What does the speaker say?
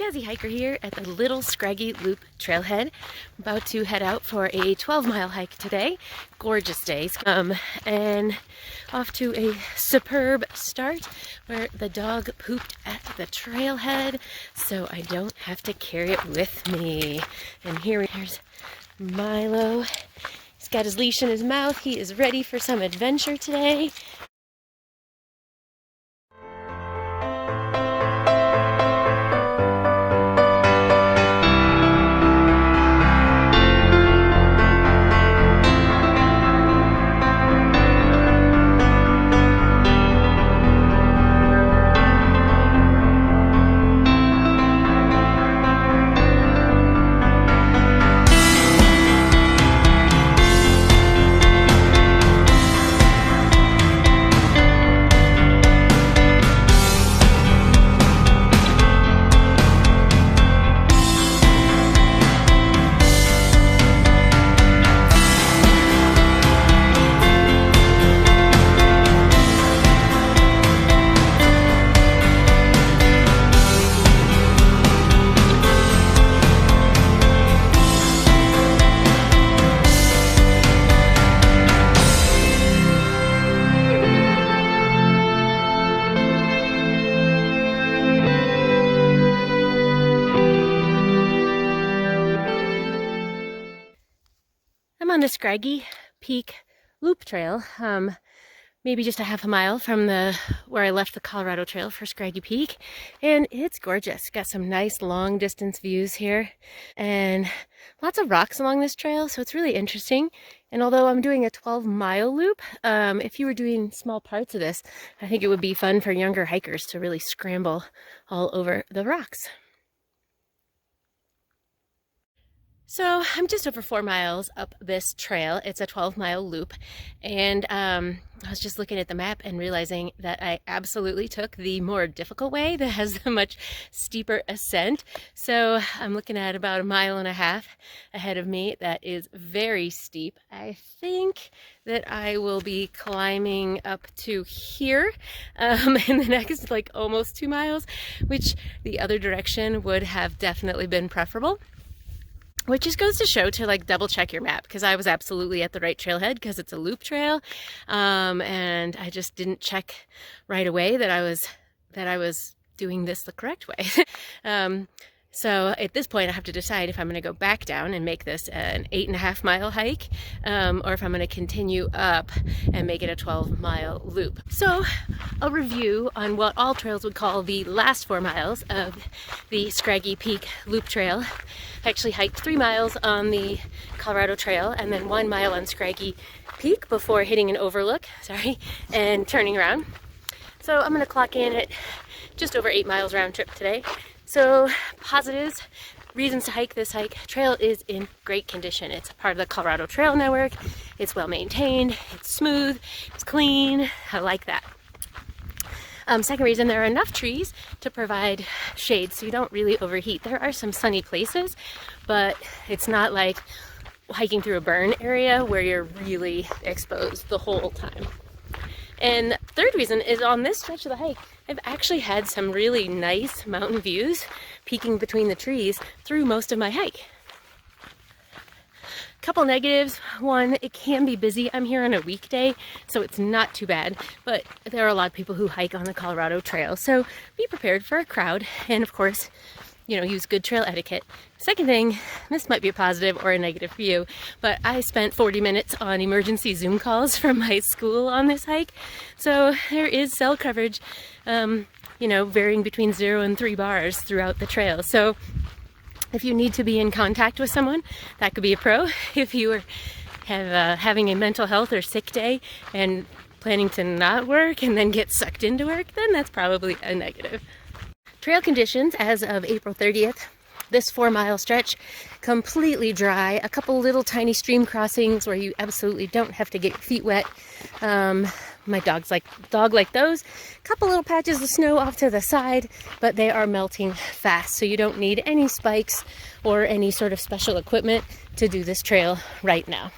Jazzy Hiker here at the Little Scraggy Loop Trailhead. I'm about to head out for a 12-mile hike today. Gorgeous days. And off to a superb start where the dog pooped at the trailhead, so I don't have to carry it with me. And here's Milo. He's got his leash in his mouth. He is ready for some adventure today. I'm on the Scraggy Peak Loop Trail, maybe just a half a mile from where I left the Colorado Trail for Scraggy Peak, and it's gorgeous. Got some nice long distance views here and lots of rocks along this trail, so it's really interesting. And although I'm doing a 12-mile loop, if you were doing small parts of this, I think it would be fun for younger hikers to really scramble all over the rocks. So I'm just over 4 miles up this trail. It's a 12-mile loop, and I was just looking at the map and realizing that I absolutely took the more difficult way that has the much steeper ascent. So I'm looking at about 1.5 miles ahead of me that is very steep. I think that I will be climbing up to here in the next almost 2 miles, which the other direction would have definitely been preferable. Which just goes to show to double check your map, because I was absolutely at the right trailhead because it's a loop trail, and I just didn't check right away that I was doing this the correct way. So at this point I have to decide if I'm going to go back down and make this an 8.5 mile hike, or if I'm going to continue up and make it a 12-mile loop. So a review on what all trails would call the last 4 miles of the Scraggy Peak Loop Trail. I actually hiked 3 miles on the Colorado Trail and then 1 mile on Scraggy Peak before hitting an overlook, and turning around. So I'm going to clock in at just over 8 miles round trip today. So positives, reasons to hike this hike. Trail is in great condition. It's a part of the Colorado Trail Network. It's well maintained, it's smooth, it's clean. I like that. Second reason, there are enough trees to provide shade so you don't really overheat. There are some sunny places, but it's not like hiking through a burn area where you're really exposed the whole time. And the third reason is on this stretch of the hike, I've actually had some really nice mountain views peeking between the trees through most of my hike. Couple negatives. One, it can be busy. I'm here on a weekday, so it's not too bad, but there are a lot of people who hike on the Colorado Trail, so be prepared for a crowd, and of course, use good trail etiquette. Second thing, this might be a positive or a negative for you, but I spent 40 minutes on emergency Zoom calls from my school on this hike, so there is cell coverage, varying between 0 and 3 bars throughout the trail. So if you need to be in contact with someone, that could be a pro. If you are having a mental health or sick day and planning to not work and then get sucked into work, then that's probably a negative. Trail conditions as of April 30th, this 4-mile stretch, completely dry. A couple little tiny stream crossings where you absolutely don't have to get your feet wet. My dog like those. A couple little patches of snow off to the side, but they are melting fast, so you don't need any spikes or any sort of special equipment to do this trail right now.